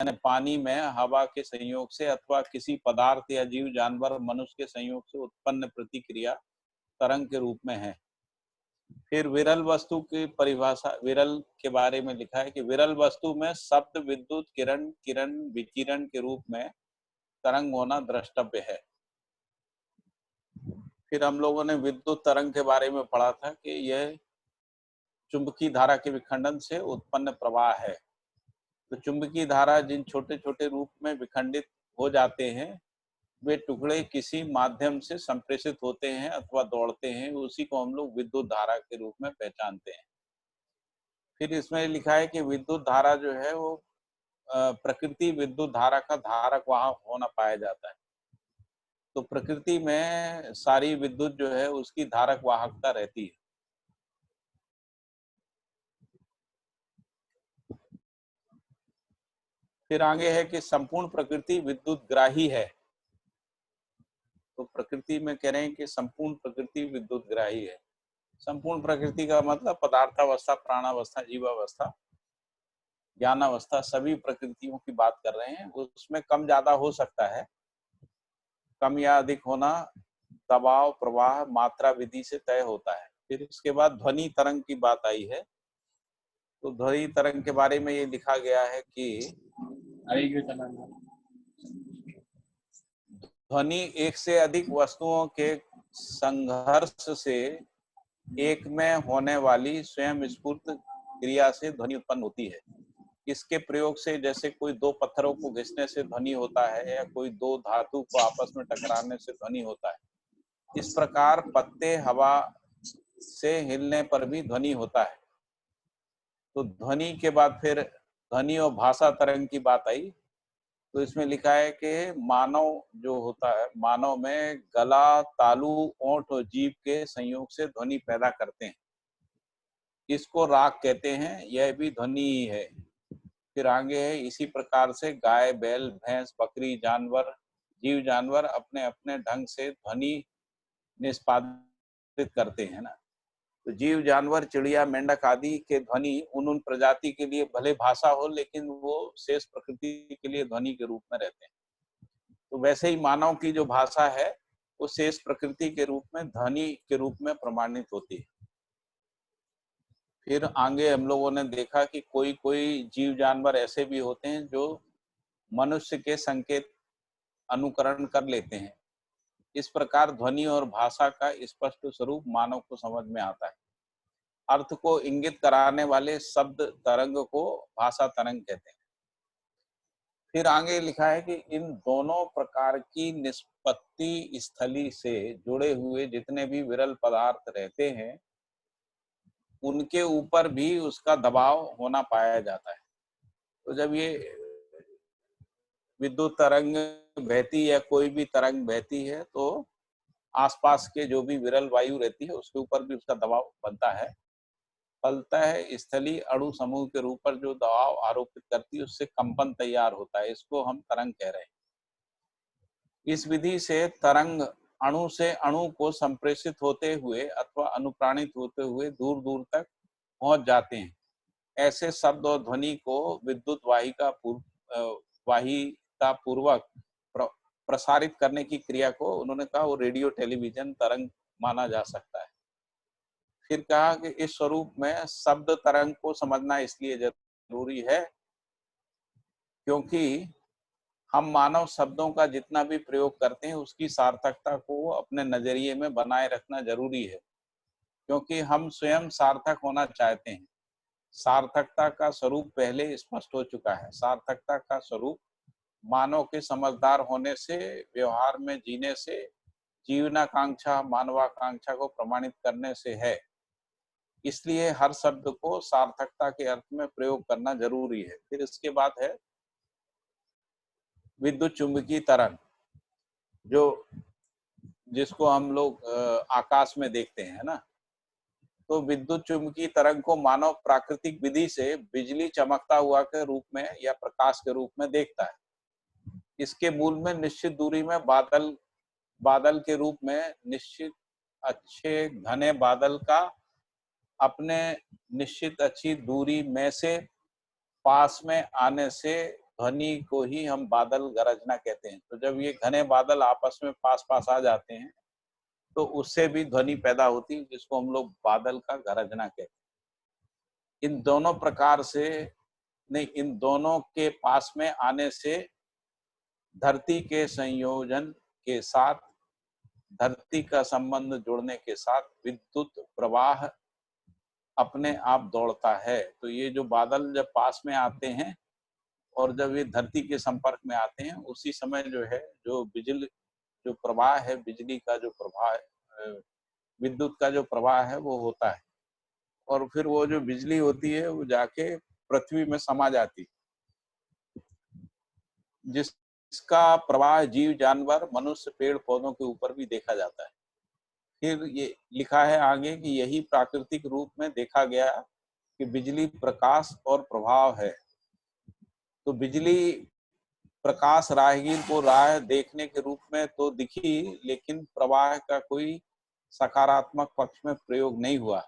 यानी पानी में हवा के संयोग से अथवा किसी पदार्थ या जीव जानवर मनुष्य के संयोग से उत्पन्न प्रतिक्रिया तरंग के रूप में है। फिर विरल वस्तु की परिभाषा, विरल के बारे में लिखा है कि विरल वस्तु में शब्द, विद्युत, किरण, विकिरण के रूप में तरंग होना द्रष्टव्य है। फिर हम लोगों ने विद्युत तरंग के बारे में पढ़ा था कि यह चुंबकीय धारा के विखंडन से उत्पन्न प्रवाह है। तो चुंबकीय धारा जिन छोटे छोटे रूप में विखंडित हो जाते हैं, वे टुकड़े किसी माध्यम से संप्रेषित होते हैं अथवा दौड़ते हैं, उसी को हम लोग विद्युत धारा के रूप में पहचानते हैं। फिर इसमें लिखा है कि विद्युत धारा जो है वो प्रकृति विद्युत धारा का धारक वाहक होना पाया जाता है। तो प्रकृति में सारी विद्युत जो है उसकी धारक वाहकता रहती है। फिर आगे है कि संपूर्ण प्रकृति विद्युत ग्राही है। तो प्रकृति में कह रहे हैं कि संपूर्ण प्रकृति विद्युत ग्राही है। संपूर्ण प्रकृति का मतलब पदार्थावस्था, प्राणावस्था, जीवावस्था, ज्ञानावस्था, सभी प्रकृतियों की बात कर रहे हैं। उसमें कम ज्यादा हो सकता है, कम या अधिक होना दबाव, प्रवाह, मात्रा विधि से तय होता है। फिर इसके बाद ध्वनि तरंग की बात आई है। तो ध्वनि तरंग के बारे में ये लिखा गया है कि ध्वनि एक से अधिक वस्तुओं के संघर्ष से एक में होने वाली स्वयं स्फूर्त क्रिया से ध्वनि उत्पन्न होती है। इसके प्रयोग से जैसे कोई दो पत्थरों को घिसने से ध्वनि होता है या कोई दो धातु को आपस में टकराने से ध्वनि होता है, इस प्रकार पत्ते हवा से हिलने पर भी ध्वनि होता है। तो ध्वनि के बाद फिर ध्वनि और भाषा तरंग की बात आई। तो इसमें लिखा है कि मानव जो होता है, मानव में गला, तालु, ओंठ और जीभ के संयोग से ध्वनि पैदा करते हैं। इसको राग कहते हैं, यह भी ध्वनि ही है। फिर आगे है, इसी प्रकार से गाय, बैल, भैंस, बकरी, जानवर, जीव जानवर अपने अपने ढंग से ध्वनि निष्पादित करते हैं ना। तो जीव जानवर, चिड़िया, मेंढक आदि के ध्वनि उन प्रजाति के लिए भले भाषा हो, लेकिन वो शेष प्रकृति के लिए ध्वनि के रूप में रहते हैं। तो वैसे ही मानव की जो भाषा है वो शेष प्रकृति के रूप में ध्वनि के रूप में प्रमाणित होती है। फिर आगे हम लोगों ने देखा कि कोई कोई जीव जानवर ऐसे भी होते हैं जो मनुष्य के संकेत अनुकरण कर लेते हैं। इस प्रकार ध्वनि और भाषा का स्पष्ट स्वरूप मानव को समझ में आता है। अर्थ को इंगित कराने वाले शब्द तरंग को भाषा तरंग कहते हैं। फिर आगे लिखा है कि इन दोनों प्रकार की निष्पत्ति स्थली से जुड़े हुए जितने भी विरल पदार्थ रहते हैं, उनके ऊपर भी उसका दबाव होना पाया जाता है। तो जब ये विद्युत तरंग बहती या कोई भी तरंग बहती है, तो आसपास के जो भी विरल वायु रहती है उसके ऊपर भी उसका दबाव बनता है। फलता है स्थलीय अणु समूह के रूप पर जो दबाव आरोपित करती है उससे कंपन तैयार होता है। इसको हम तरंग कह रहे हैं। इस विधि से तरंग अणु से अणु को संप्रेषित होते हुए अथवा अनुप्राणित होते हुए दूर दूर तक पहुंच जाते हैं। ऐसे शब्द और ध्वनि को विद्युत वाहिता पूर्वक प्रसारित करने की क्रिया को उन्होंने कहा वो रेडियो टेलीविजन तरंग माना जा सकता है। फिर कहा कि इस स्वरूप में शब्द तरंग को समझना इसलिए जरूरी है क्योंकि हम मानव शब्दों का जितना भी प्रयोग करते हैं उसकी सार्थकता को अपने नजरिए में बनाए रखना जरूरी है, क्योंकि हम स्वयं सार्थक होना चाहते हैं। सार्थकता का स्वरूप पहले स्पष्ट हो चुका है। सार्थकता का स्वरूप मानव के समझदार होने से, व्यवहार में जीने से, जीवनाकांक्षा, मानवाकांक्षा को प्रमाणित करने से है। इसलिए हर शब्द को सार्थकता के अर्थ में प्रयोग करना जरूरी है। फिर इसके बाद है विद्युत चुंबकीय तरंग, जो जिसको हम लोग आकाश में देखते हैं ना। तो विद्युत चुंबकीय तरंग को मानव प्राकृतिक विधि से बिजली चमकता हुआ के रूप में या प्रकाश के रूप में देखता है। इसके मूल में निश्चित दूरी में बादल के रूप में निश्चित अच्छे घने बादल का अपने निश्चित अच्छी दूरी में से पास में आने से ध्वनि को ही हम बादल गरजना कहते हैं। तो जब ये घने बादल आपस में पास पास आ जाते हैं तो उससे भी ध्वनि पैदा होती है, जिसको हम लोग बादल का गरजना कहते हैं। इन दोनों प्रकार से नहीं, इन दोनों के पास में आने से धरती के संयोजन के साथ, धरती का संबंध जुड़ने के साथ विद्युत प्रवाह अपने आप दौड़ता है। तो ये जो बादल जब पास में आते हैं और जब ये धरती के संपर्क में आते हैं, उसी समय जो है जो बिजली जो प्रवाह है, बिजली का जो प्रवाह है, विद्युत का जो प्रवाह है वो होता है, और फिर वो जो बिजली होती है वो जाके पृथ्वी में समा जाती है, जिसका प्रवाह जीव जानवर, मनुष्य, पेड़ पौधों के ऊपर भी देखा जाता है। फिर ये लिखा है आगे कि यही प्राकृतिक रूप में देखा गया कि बिजली प्रकाश और प्रभाव है। तो बिजली प्रकाश राहगीर को राह देखने के रूप में तो दिखी, लेकिन प्रवाह का कोई सकारात्मक पक्ष में प्रयोग नहीं हुआ।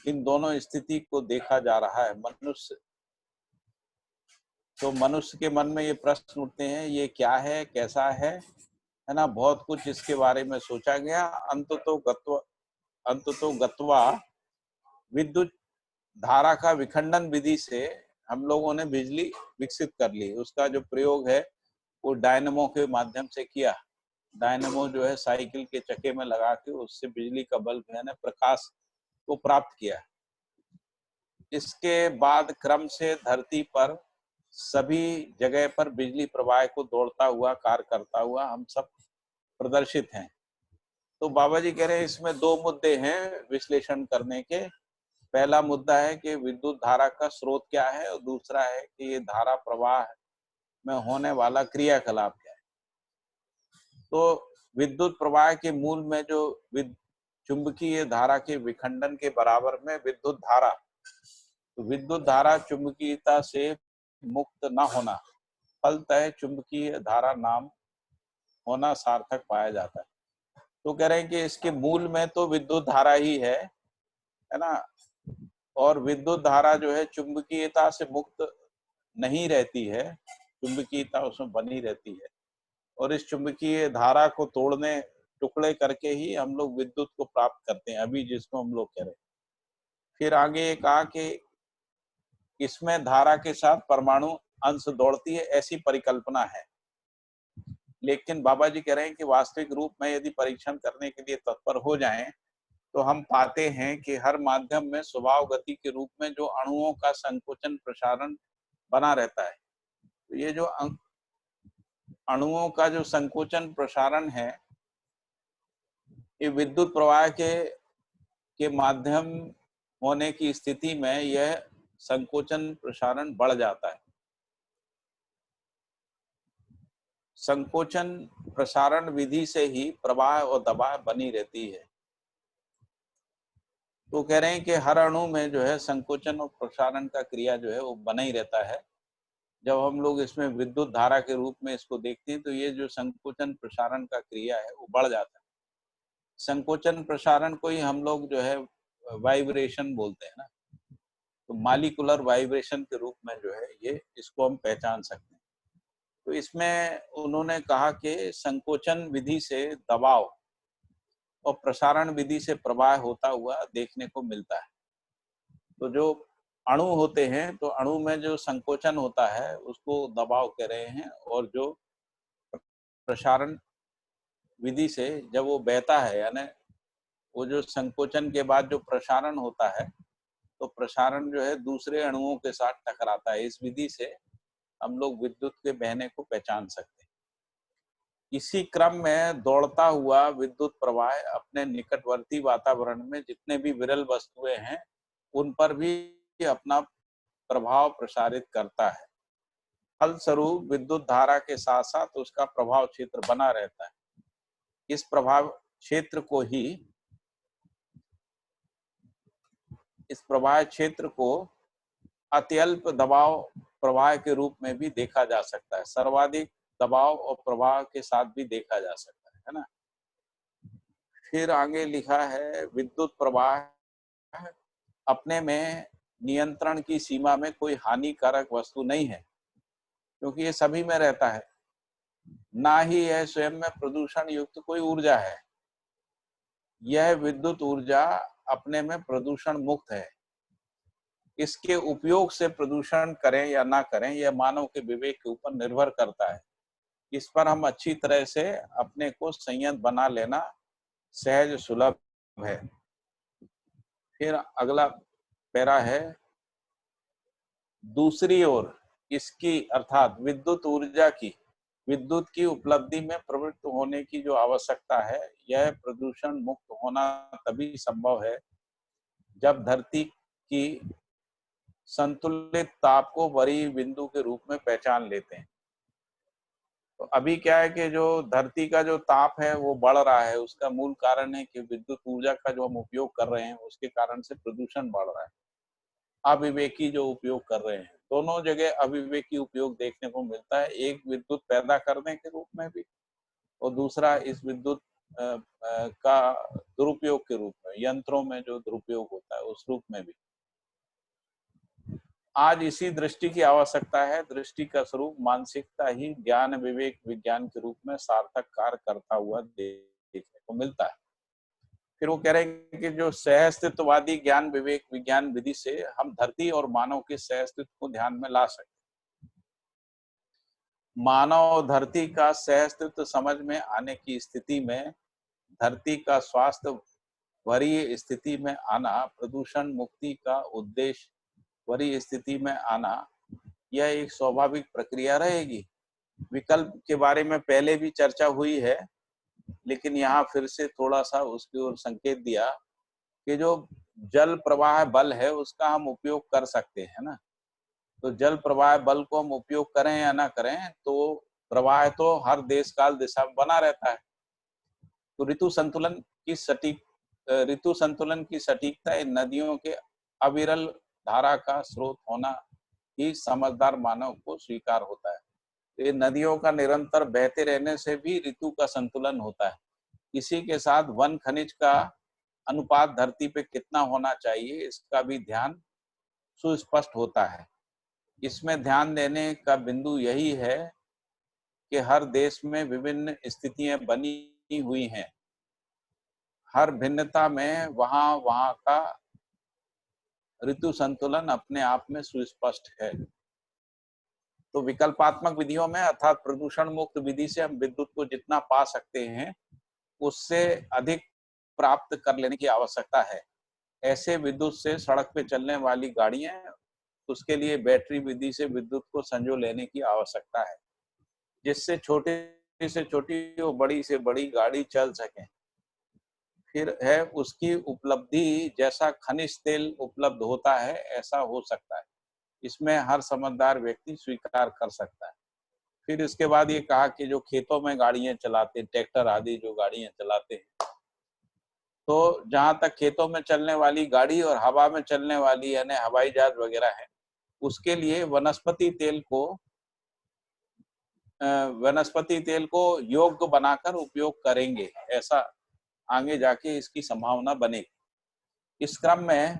इन दोनों स्थिति को देखा जा रहा है। मनुष्य के मन में ये प्रश्न उठते हैं, ये क्या है, कैसा है ना। बहुत कुछ इसके बारे में सोचा गया। अंततो गत्वा विद्युत धारा का विखंडन विधि से हम लोगों ने बिजली विकसित कर ली। उसका जो प्रयोग है वो डायनेमो के माध्यम से किया। डायनेमो जो है साइकिल के चक्के में लगा के उससे बिजली का बल्ब यानी प्रकाश को प्राप्त किया। इसके बाद क्रम से धरती पर सभी जगह पर बिजली प्रवाह को दौड़ता हुआ, कार्य करता हुआ हम सब प्रदर्शित हैं। तो बाबा जी कह रहे हैं इसमें दो मुद्दे हैं विश्लेषण करने के। पहला मुद्दा है कि विद्युत धारा का स्रोत क्या है, और दूसरा है कि ये धारा प्रवाह में होने वाला क्रियाकलाप क्या है। तो विद्युत प्रवाह के मूल में जो चुंबकीय धारा के विखंडन के बराबर में विद्युत धारा, तो विद्युत धारा चुंबकीयता से मुक्त न होना, फलतः चुंबकीय धारा नाम होना सार्थक पाया जाता है। तो कह रहे हैं कि इसके मूल में तो विद्युत धारा ही है ना। और विद्युत धारा जो है चुंबकीयता से मुक्त नहीं रहती है, चुंबकीयता उसमें बनी रहती है, और इस चुंबकीय धारा को तोड़ने, टुकड़े करके ही हम लोग विद्युत को प्राप्त करते हैं, अभी जिसको हम लोग कह रहे हैं। फिर आगे ये कहा कि इसमें धारा के साथ परमाणु अंश दौड़ती है, ऐसी परिकल्पना है। लेकिन बाबा जी कह रहे हैं कि वास्तविक रूप में यदि परीक्षण करने के लिए तत्पर हो जाएं, तो हम पाते हैं कि हर माध्यम में स्वभाव गति के रूप में जो अणुओं का संकोचन प्रसारण बना रहता है। तो ये जो अणुओं का जो संकोचन प्रसारण है, ये विद्युत प्रवाह के माध्यम होने की स्थिति में यह संकोचन प्रसारण बढ़ जाता है। संकोचन प्रसारण विधि से ही प्रवाह और दबाव बनी रहती है। तो कह रहे हैं कि हर अणु में जो है संकोचन और प्रसारण का क्रिया जो है वो बना ही रहता है। जब हम लोग इसमें विद्युत धारा के रूप में इसको देखते हैं, तो ये जो संकोचन प्रसारण का क्रिया है वो बढ़ जाता है। संकोचन प्रसारण को ही हम लोग जो है वाइब्रेशन बोलते हैं ना। तो मालिकुलर वाइब्रेशन के रूप में जो है ये इसको हम पहचान सकते हैं। तो इसमें उन्होंने कहा कि संकोचन विधि से दबाव और प्रसारण विधि से प्रवाह होता हुआ देखने को मिलता है। तो जो अणु होते हैं, तो अणु में जो संकोचन होता है उसको दबाव कह रहे हैं, और जो प्रसारण विधि से जब वो बहता है, यानी वो जो संकोचन के बाद जो प्रसारण होता है, तो प्रसारण जो है दूसरे अणुओं के साथ टकराता है। इस विधि से हम लोग विद्युत के बहने को पहचान सकते हैं। इसी क्रम में दौड़ता हुआ विद्युत प्रवाह अपने निकटवर्ती वातावरण में जितने भी विरल वस्तुएं हैं उन पर भी अपना प्रभाव प्रसारित करता है। फलस्वरूप विद्युत धारा के साथ साथ उसका प्रभाव क्षेत्र बना रहता है। इस प्रभाव क्षेत्र को अत्यल्प दबाव प्रवाह के रूप में भी देखा जा सकता है, सर्वाधिक दबाव और प्रवाह के साथ भी देखा जा सकता है ना। फिर आगे लिखा है विद्युत प्रवाह अपने में नियंत्रण की सीमा में कोई हानिकारक वस्तु नहीं है। क्योंकि ये सभी में रहता है। ना ही यह स्वयं में प्रदूषण युक्त कोई ऊर्जा है। यह विद्युत ऊर्जा अपने में प्रदूषण मुक्त है। इसके उपयोग से प्रदूषण करें या ना करें, यह मानव के विवेक के ऊपर निर्भर करता है। इस पर हम अच्छी तरह से अपने को संयत बना लेना सहज सुलभ है। फिर अगला पैरा है, दूसरी ओर इसकी अर्थात विद्युत की उपलब्धि में प्रवृत्त होने की जो आवश्यकता है, यह प्रदूषण मुक्त होना तभी संभव है जब धरती की संतुलित ताप को वरीय बिंदु के रूप में पहचान लेते हैं। तो अभी क्या है कि जो धरती का जो ताप है वो बढ़ रहा है, उसका मूल कारण है कि विद्युत ऊर्जा का जो हम उपयोग कर रहे हैं उसके कारण से प्रदूषण बढ़ रहा है। अविवेकी जो उपयोग कर रहे हैं, दोनों जगह अविवेकी उपयोग देखने को मिलता है। एक विद्युत पैदा करने के रूप में भी, और दूसरा इस विद्युत का दुरुपयोग के रूप में, यंत्रों में जो दुरुपयोग होता है उस रूप में भी। आज इसी दृष्टि की आवश्यकता है। दृष्टि का स्वरूप मानसिकता ही ज्ञान विवेक विज्ञान के रूप में सार्थक कार्य करता हुआ देखने को मिलता है। फिर वो कह रहे हैं कि जो सहअस्तित्ववादी ज्ञान विवेक विज्ञान विधि से हम धरती और मानव के सहअस्तित्व को ध्यान में ला सकते हैं। मानव और धरती का सहअस्तित्व समझ में आने की स्थिति में धरती का स्वास्थ्य वरीय स्थिति में आना, प्रदूषण मुक्ति का उद्देश्य वरीय स्थिति में आना, यह एक स्वाभाविक प्रक्रिया रहेगी। विकल्प के बारे में पहले भी चर्चा हुई है, लेकिन यहाँ फिर से थोड़ा सा उसकी ओर संकेत दिया कि जो जल प्रवाह बल है उसका हम उपयोग कर सकते हैं ना। तो जल प्रवाह बल को हम उपयोग करें या ना करें, तो प्रवाह तो हर देश काल दिशा में बना रहता है। तो ऋतु संतुलन की सटीकता इन नदियों के अविरल धारा का स्रोत होना ही समझदार मानव को स्वीकार होता है। ये नदियों का निरंतर बहते रहने से भी ऋतु का संतुलन होता है। इसी के साथ वन खनिज का अनुपात धरती पे कितना होना चाहिए, इसका भी ध्यान सुस्पष्ट होता है। इसमें ध्यान देने का बिंदु यही है कि हर देश में विभिन्न स्थितियां बनी हुई हैं। हर भिन्नता में वहां का ऋतु संतुलन अपने आप में सुस्पष्ट है। तो विकल्पात्मक विधियों में अर्थात प्रदूषण मुक्त विधि से हम विद्युत को जितना पा सकते हैं उससे अधिक प्राप्त कर लेने की आवश्यकता है। ऐसे विद्युत से सड़क पे चलने वाली गाड़ियां, उसके लिए बैटरी विधि से विद्युत को संजो लेने की आवश्यकता है, जिससे छोटी से छोटी और बड़ी से बड़ी गाड़ी चल सके। फिर है उसकी उपलब्धि, जैसा खनिज तेल उपलब्ध होता है ऐसा हो सकता है। इसमें हर समझदार व्यक्ति स्वीकार कर सकता है। फिर इसके बाद ये कहा कि जो खेतों में गाड़ियां चलाते हैं, ट्रैक्टर आदि जो गाड़ियां चलाते हैं, तो जहां तक खेतों में चलने वाली गाड़ी और हवा में चलने वाली यानी हवाई जहाज वगैरह है, उसके लिए वनस्पति तेल को योग्य बनाकर उपयोग करेंगे, ऐसा आगे जाके इसकी संभावना बनेगी। इस क्रम में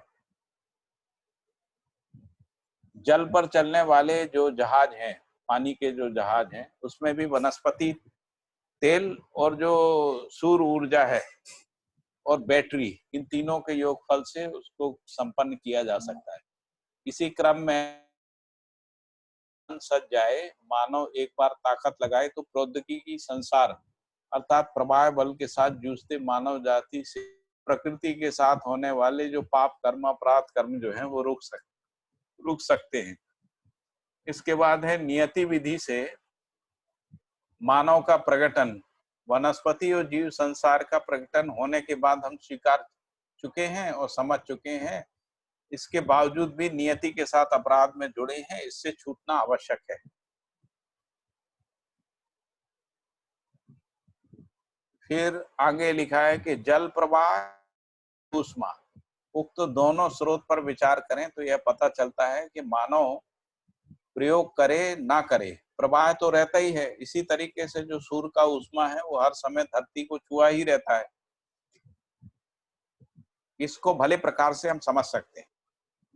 जल पर चलने वाले जो जहाज हैं, पानी के जो जहाज हैं, उसमें भी वनस्पति तेल और जो सौर ऊर्जा है और बैटरी, इन तीनों के योगफल से उसको संपन्न किया जा सकता है। इसी क्रम में सज जाए, मानव एक बार ताकत लगाए तो प्रौद्योगिकी संसार अर्थात प्रवाह बल के साथ जूझते मानव जाति से प्रकृति के साथ होने वाले जो पाप कर्म अपराध कर्म जो है वो रुक सकते हैं। इसके बाद है नियति विधि से मानव का प्रकटन। वनस्पति और जीव संसार का प्रकटन होने के बाद हम स्वीकार चुके हैं और समझ चुके हैं, इसके बावजूद भी नियति के साथ अपराध में जुड़े हैं, इससे छूटना आवश्यक है। फिर आगे लिखा है कि जल प्रवाह ऊष्मा, उक्त दोनों स्रोत पर विचार करें तो यह पता चलता है कि मानव प्रयोग करे ना करे, प्रवाह तो रहता ही है। इसी तरीके से जो सूर्य का ऊष्मा है वो हर समय धरती को छुआ ही रहता है। इसको भले प्रकार से हम समझ सकते हैं।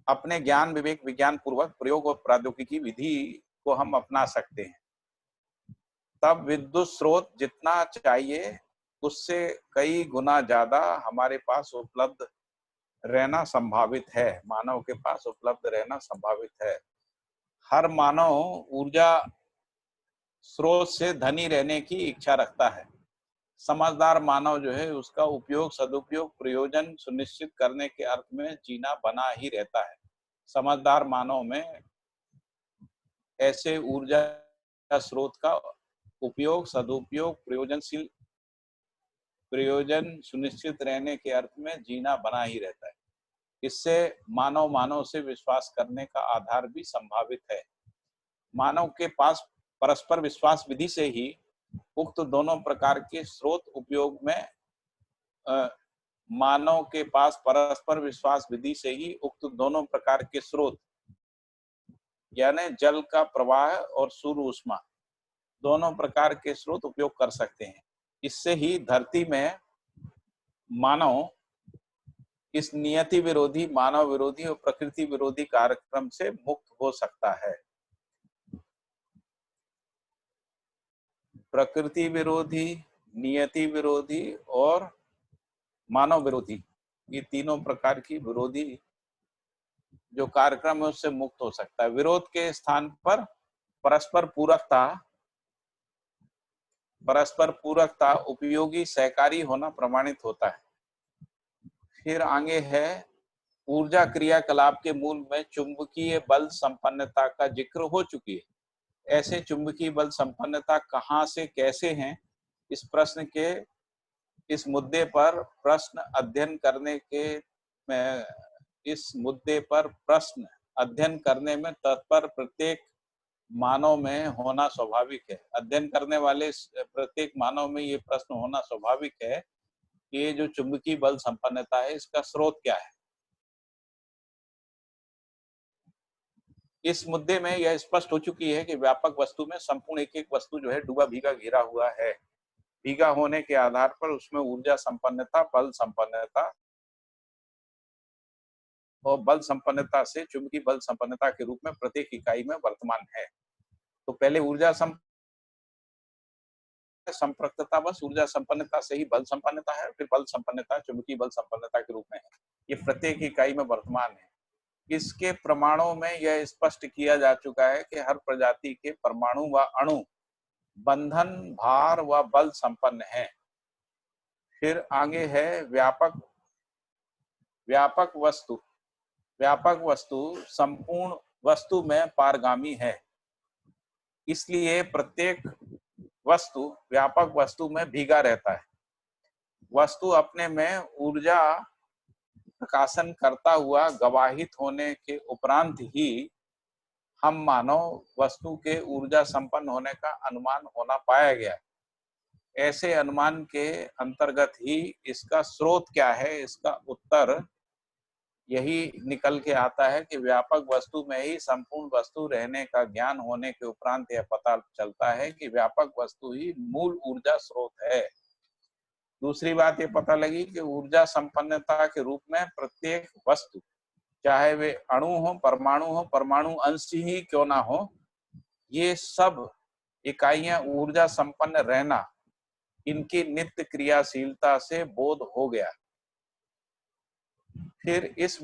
अपने ज्ञान विवेक विज्ञान पूर्वक प्रयोग और प्रौद्योगिकी विधि को हम अपना सकते हैं। तब विद्युत स्रोत जितना चाहिए उससे कई गुना ज्यादा हमारे पास उपलब्ध रहना संभावित है, मानव के पास उपलब्ध रहना संभावित है। हर मानव ऊर्जा स्रोत से धनी रहने की इच्छा रखता है। समझदार मानव जो है उसका उपयोग, सदुपयोग, प्रयोजन सुनिश्चित करने के अर्थ में जीना बना ही रहता है। समझदार मानव में ऐसे ऊर्जा स्रोत का उपयोग, सदुपयोग, प्रयोजन सुनिश्चित रहने के अर्थ में जीना बना ही रहता है। इससे मानव मानव से विश्वास करने का आधार भी संभावित है। मानव के पास परस्पर विश्वास विधि से ही उक्त दोनों प्रकार के स्रोत उपयोग में मानव के पास परस्पर विश्वास विधि से ही उक्त दोनों प्रकार के स्रोत यानी जल का प्रवाह और सूर्य ऊष्मा दोनों प्रकार के स्रोत उपयोग कर सकते हैं। इससे ही धरती में मानव इस नियति विरोधी, मानव विरोधी और प्रकृति विरोधी कार्यक्रम से मुक्त हो सकता है। प्रकृति विरोधी, नियति विरोधी और मानव विरोधी, ये तीनों प्रकार की विरोधी जो कार्यक्रम है उससे मुक्त हो सकता है। विरोध के स्थान पर परस्पर पूरकता उपयोगी, सहकारी होना प्रमाणित होता है। फिर आगे है ऊर्जा क्रियाकलाप के मूल में चुंबकीय बल संपन्नता का जिक्र हो चुकी है। ऐसे चुंबकीय बल संपन्नता कहाँ से कैसे हैं, इस मुद्दे पर प्रश्न अध्ययन करने में तत्पर प्रत्येक मानव में होना स्वाभाविक है। अध्ययन करने वाले प्रत्येक मानव में ये प्रश्न होना स्वाभाविक है कि ये जो चुंबकीय बल संपन्नता है इसका स्रोत क्या है। इस मुद्दे में यह स्पष्ट हो चुकी है कि व्यापक वस्तु में संपूर्ण एक एक वस्तु जो है डूबा भीगा घिरा हुआ है। भीगा होने के आधार पर उसमें ऊर्जा संपन्नता, बल संपन्नता और बल संपन्नता से चुंबकीय बल संपन्नता के रूप में प्रत्येक इकाई में वर्तमान है। तो पहले ऊर्जा संपृक्तता, बस ऊर्जा संपन्नता से ही बल संपन्नता है, फिर बल संपन्नता चुंबकीय बल संपन्नता के रूप में है। ये प्रत्येक इकाई में वर्तमान है। इसके प्रमाणों में यह स्पष्ट किया जा चुका है कि हर प्रजाति के परमाणु व अणु बंधन, भार व बल संपन्न है। फिर आगे है व्यापक वस्तु संपूर्ण वस्तु में पारगामी है। इसलिए प्रत्येक वस्तु व्यापक वस्तु में भीगा रहता है। वस्तु अपने में ऊर्जा प्रकाशन करता हुआ गवाहित होने के उपरांत ही हम मानव वस्तु के ऊर्जा संपन्न होने का अनुमान होना पाया गया। ऐसे अनुमान के अंतर्गत ही इसका स्रोत क्या है, इसका उत्तर यही निकल के आता है कि व्यापक वस्तु में ही संपूर्ण वस्तु रहने का ज्ञान होने के उपरांत यह पता चलता है कि व्यापक वस्तु ही मूल ऊर्जा स्रोत है। दूसरी बात ये पता लगी कि ऊर्जा संपन्नता के रूप में प्रत्येक वस्तु, चाहे वे अणु हो, परमाणु अंश ही क्यों ना हो, ये सब इकाइयां ऊर्जा संपन्न रहना इनकी नित्य क्रियाशीलता से बोध हो गया। फिर इस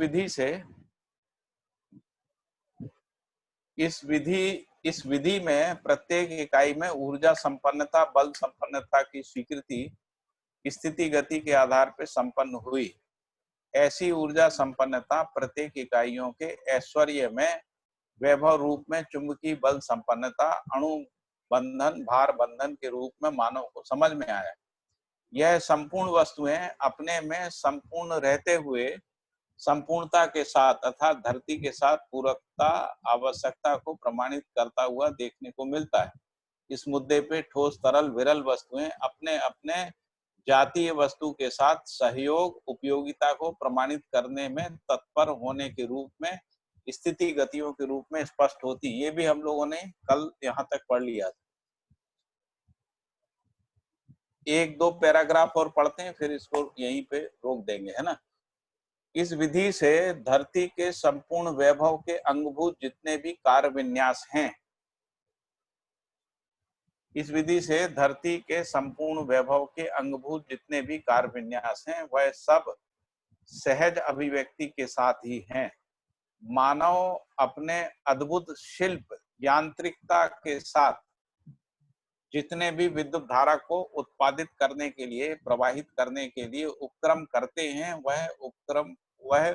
विधि में प्रत्येक इकाई में ऊर्जा संपन्नता, बल संपन्नता की स्वीकृति स्थिति गति के आधार पर संपन्न हुई। ऐसी ऊर्जा संपन्नता प्रत्येक इकाइयों के ऐश्वर्य में वैभव रूप में चुंबकीय बल संपन्नता, अणु बंधन, भार बंधन के रूप में मानव को समझ में आया। यह संपूर्ण वस्तुएं अपने में संपूर्ण रहते हुए संपूर्णता के साथ अर्थात धरती के साथ पूरकता आवश्यकता को प्रमाणित करता हुआ देखने को मिलता है। इस मुद्दे पे ठोस, तरल, विरल वस्तुएं अपने अपने जातीय वस्तु के साथ सहयोग, उपयोगिता को प्रमाणित करने में तत्पर होने के रूप में, स्थिति गतियों के रूप में स्पष्ट होती। ये भी हम लोगों ने कल यहाँ तक पढ़ लिया था। एक दो पैराग्राफ और पढ़ते हैं, फिर इसको यहीं पे रोक देंगे, है ना। इस विधि से धरती के संपूर्ण वैभव के अंगभूत जितने भी कार्य विन्यास हैं इस विधि से धरती के संपूर्ण वैभव के अंगभूत जितने भी कार्य विन्यास हैं वह सब सहज अभिव्यक्ति के साथ ही हैं। मानव अपने अद्भुत शिल्प यांत्रिकता के साथ जितने भी विद्युत धारा को उत्पादित करने के लिए, प्रवाहित करने के लिए उपक्रम करते हैं, वह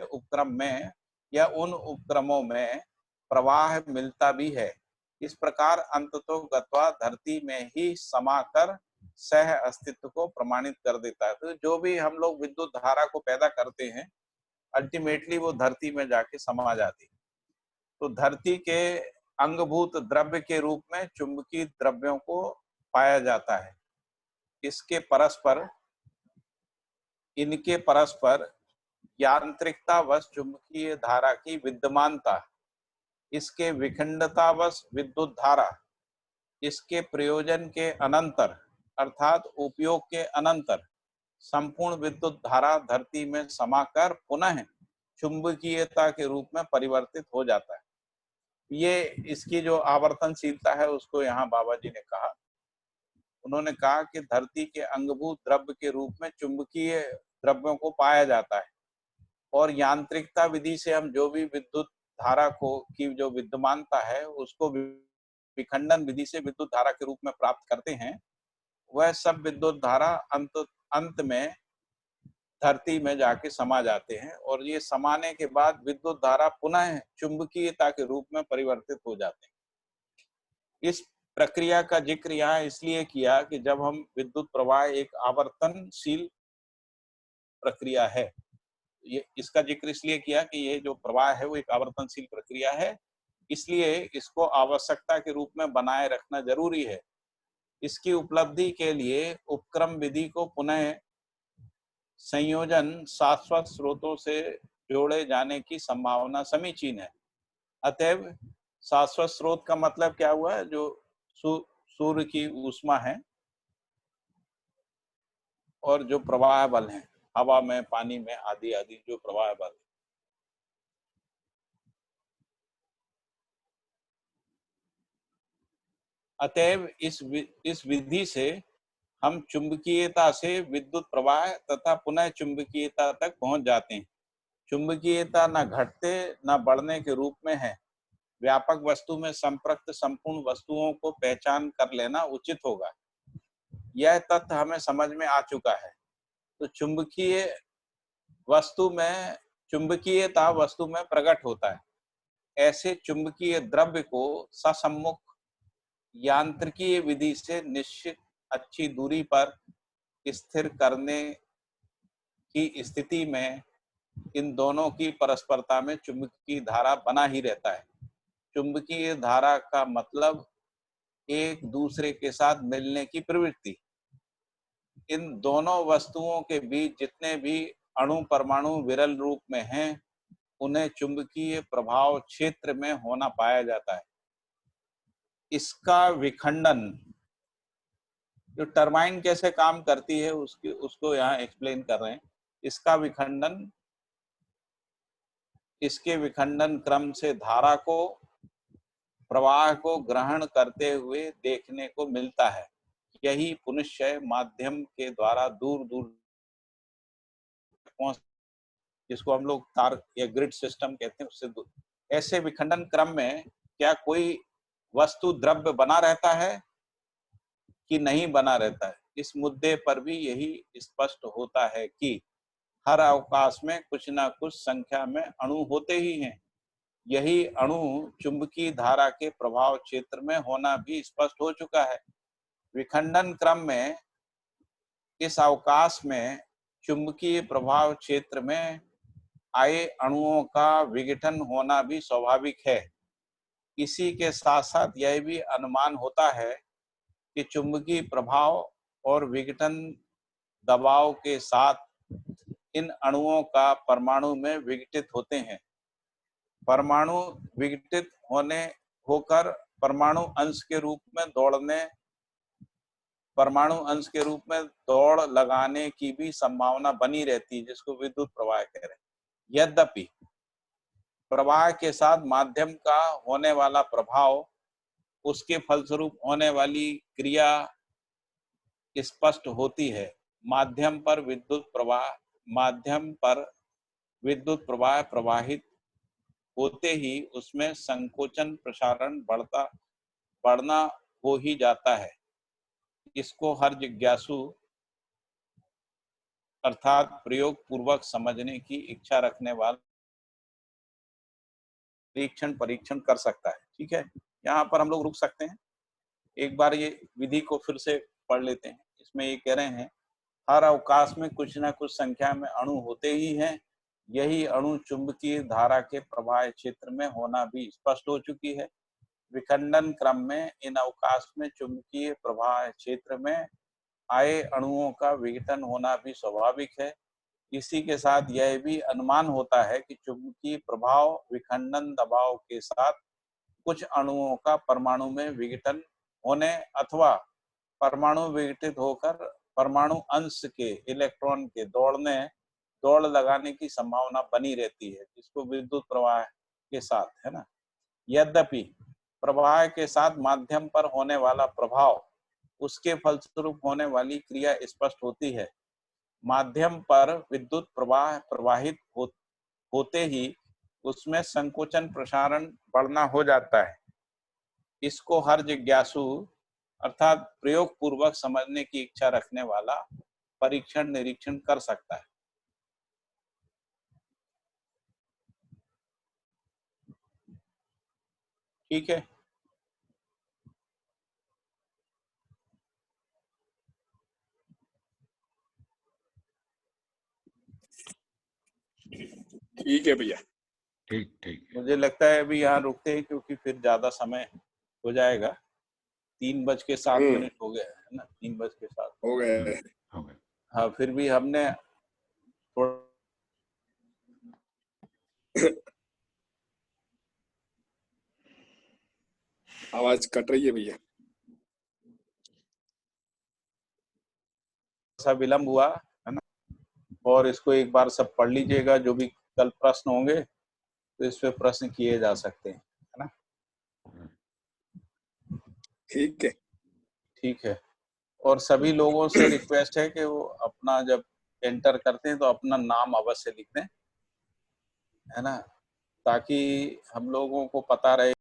उपक्रम में या उन उपक्रमों में प्रवाह मिलता भी है। इस प्रकार अंततो गत्वा धरती में ही समाकर सह अस्तित्व को प्रमाणित कर देता है। तो जो भी हम लोग विद्युत धारा को पैदा करते हैं, अल्टीमेटली वो धरती में जाके समा जाती है। तो धरती के अंगभूत द्रव्य के रूप में चुंबकीय द्रव्यों को पाया जाता है। इनके परस्पर यांत्रिकतावश चुंबकीय धारा की विद्यमानता, इसके विखंडतावश विद्युत धारा, इसके प्रयोजन के अनंतर अर्थात उपयोग के अनंतर संपूर्ण विद्युत धारा धरती में समाकर पुनः चुंबकीयता के रूप में परिवर्तित हो जाता है। ये इसकी जो आवर्तनशीलता है उसको यहाँ बाबा जी ने कहा। उन्होंने कहा कि धरती के अंगभूत द्रव्य के रूप में चुंबकीय द्रव्यों को पाया जाता है और यांत्रिकता विधि से हम जो भी विद्युत धारा की जो विद्यमानता है उसको विखंडन विधि से विद्युत धारा के रूप में प्राप्त करते हैं। वह सब विद्युत धारा अंत में धरती में जाके समा जाते हैं और ये समाने के बाद विद्युत धारा पुनः चुंबकीयता के रूप में परिवर्तित हो जाते हैं। इस प्रक्रिया का जिक्र यहाँ इसलिए किया कि जब हम विद्युत प्रवाह एक आवर्तनशील प्रक्रिया है, ये इसका जिक्र इसलिए किया कि ये जो प्रवाह है वो एक आवर्तनशील प्रक्रिया है, इसलिए इसको आवश्यकता के रूप में बनाए रखना जरूरी है। इसकी उपलब्धि के लिए उपक्रम विधि को पुनः संयोजन शाश्वत स्रोतों से जोड़े जाने की संभावना समीचीन है। अतएव शाश्वत स्रोत का मतलब क्या हुआ? जो सूर्य की ऊष्मा है और जो प्रवाह बल है हवा में, पानी में, आदि आदि जो प्रवाह बल। अतएव इस विधि से हम चुंबकीयता से विद्युत प्रवाह तथा पुनः चुंबकीयता तक पहुंच जाते हैं। चुंबकीयता न घटते न बढ़ने के रूप में है। व्यापक वस्तु में संपृक्त संपूर्ण वस्तुओं को पहचान कर लेना उचित होगा। यह तथ्य हमें समझ में आ चुका है। तो चुंबकीयता वस्तु में प्रकट होता है। ऐसे चुंबकीय द्रव्य को ससम्मुख यांत्रिकीय विधि से निश्चित अच्छी दूरी पर स्थिर करने की स्थिति में इन दोनों की परस्परता में चुंबकीय धारा बना ही रहता है। चुंबकीय धारा का मतलब एक दूसरे के साथ मिलने की प्रवृत्ति। इन दोनों वस्तुओं के बीच जितने भी अणु परमाणु विरल रूप में हैं, उन्हें चुंबकीय प्रभाव क्षेत्र में होना पाया जाता है। इसका विखंडन, जो टरबाइन कैसे काम करती है उसको यहाँ एक्सप्लेन कर रहे हैं। इसके विखंडन क्रम से धारा को, प्रवाह को ग्रहण करते हुए देखने को मिलता है। यही पुनश्चय माध्यम के द्वारा दूर दूर पहुंच, जिसको हम लोग तार या ग्रिड सिस्टम कहते हैं, उससे दूर। ऐसे विखंडन क्रम में क्या कोई वस्तु द्रव्य बना रहता है कि नहीं बना रहता है? इस मुद्दे पर भी यही स्पष्ट होता है कि हर अवकाश में कुछ ना कुछ संख्या में अणु होते ही हैं। यही अणु चुंबकीय धारा के प्रभाव क्षेत्र में होना भी स्पष्ट हो चुका है। विखंडन क्रम में इस अवकाश में चुंबकीय प्रभाव क्षेत्र में आए अणुओं का विघटन होना भी स्वाभाविक है। इसी के साथ साथ यह भी अनुमान होता है कि चुंबकीय प्रभाव और विघटन दबाव के साथ इन अणुओं का परमाणु में विघटित होते हैं। परमाणु विघटित होकर परमाणु अंश के रूप में दौड़ लगाने की भी संभावना बनी रहती है, जिसको विद्युत प्रवाह कह रहे हैं। यद्यपि प्रवाह के साथ माध्यम का होने वाला प्रभाव उसके फलस्वरूप होने वाली क्रिया स्पष्ट होती है। माध्यम पर विद्युत प्रवाह प्रवाहित होते ही उसमें संकोचन प्रसारण बढ़ना हो ही जाता है। इसको हर जिज्ञासु अर्थात प्रयोग पूर्वक समझने की इच्छा रखने वाला परीक्षण कर सकता है। ठीक है, यहाँ पर हम लोग रुक सकते हैं। एक बार ये विधि को फिर से पढ़ लेते हैं। इसमें ये कह रहे हैं, हर अवकाश में कुछ न कुछ संख्या में अणु होते ही हैं। यही अणु चुंबकीय धारा के प्रवाह क्षेत्र में होना भी स्पष्ट हो चुकी है। विखंडन क्रम में इन अवकाश में चुंबकीय प्रवाह क्षेत्र में आए अणुओं का विघटन होना भी स्वाभाविक है। इसी के साथ यह भी अनुमान होता है कि चुंबकीय प्रभाव विखंडन दबाव के साथ कुछ अणुओं का परमाणु में विघटन होने अथवा परमाणु विघटित होकर परमाणु अंश के इलेक्ट्रॉन के दौड़ लगाने की संभावना बनी रहती है, जिसको विद्युत प्रवाह के साथ है ना। यद्यपि प्रवाह के साथ माध्यम पर होने वाला प्रभाव, उसके फलस्वरूप होने वाली क्रिया स्पष्ट होती है। माध्यम पर विद्युत प्रवाह प्रवाहित होते ही उसमें संकोचन प्रसारण बढ़ना हो जाता है। इसको हर जिज्ञासु अर्थात प्रयोग पूर्वक समझने की इच्छा रखने वाला परीक्षण निरीक्षण कर सकता है। ठीक है, ठीक है भैया। ठीक ठीक। मुझे लगता है अभी यहाँ रुकते हैं, क्योंकि फिर ज्यादा समय हो जाएगा। 3:07 हो गए है ना, 3:07 हो गए। हो गए। हाँ, फिर भी हमने थोड़ा आवाज कट रही है भैया। सा विलम्ब हुआ है ना। और इसको एक बार सब पढ़ लीजिएगा। जो भी कल प्रश्न होंगे तो इस पे प्रश्न किए जा सकते हैं, है ना। ठीक है, ठीक है। और सभी लोगों से रिक्वेस्ट है कि वो अपना जब एंटर करते हैं तो अपना नाम अवश्य लिख दें, है ना, ताकि हम लोगों को पता रहे